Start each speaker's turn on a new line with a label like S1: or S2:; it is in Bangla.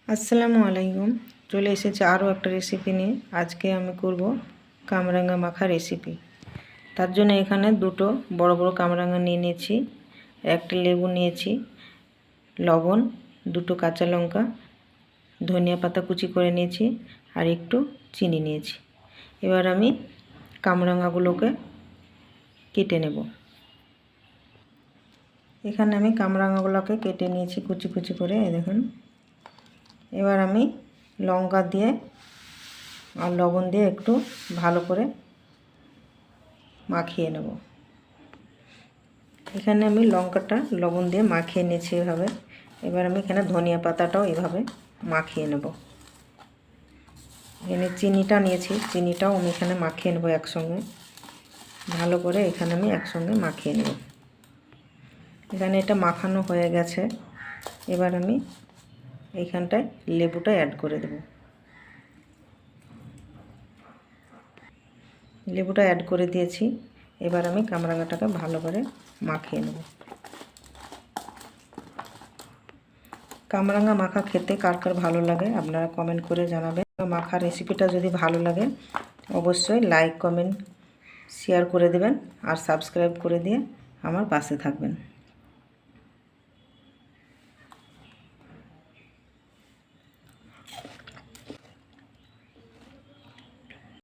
S1: আসসালামু আলাইকুম। চলে এসেছে আরও একটা রেসিপি নিয়ে। আজকে আমি করব কামরাঙা মাখা রেসিপি। তার জন্য এখানে দুটো বড় বড় কামরাঙা নিয়ে নিয়েছি, একটা লেবু নিয়েছি, লবণ, দুটো কাঁচা লঙ্কা, ধনিয়া পাতা কুচি করে নিয়েছি আর একটু চিনি নিয়েছি। এবার আমি কামরাঙাগুলোকে কেটে নেব। এখানে আমি কামরাঙাগুলোকে কেটে নিয়েছি কুচি কুচি করে, এই দেখুন। এবার আমি লঙ্কা দিয়ে আর লবণ দিয়ে একটু ভালো করে মাখিয়ে নেব। এখানে আমি লঙ্কাটা লবণ দিয়ে মাখিয়ে নিয়েছি এভাবে। এবার আমি এখানে ধনিয়া পাতাটাও এভাবে মাখিয়ে নেব। এখানে চিনিটা নিয়েছি, চিনিটাও আমি এখানে মাখিয়ে নেব একসঙ্গে ভালো করে। এখানে আমি একসঙ্গে মাখিয়ে নেব। এখানে এটা মাখানো হয়ে গেছে। এবার আমি এইখানটায় লেবুটা অ্যাড করে দেব। লেবুটা অ্যাড করে দিয়েছি। এবার আমি কামরাঙাটাকে ভালো করে মাখিয়ে নেব। কামরাঙা মাখা খেতে কার কার ভালো লাগে আপনারা কমেন্ট করে জানাবেন। মাখা রেসিপিটা যদি ভালো লাগে অবশ্যই লাইক, কমেন্ট, শেয়ার করে দেবেন আর সাবস্ক্রাইব করে দিয়ে আমার পাশে থাকবেন।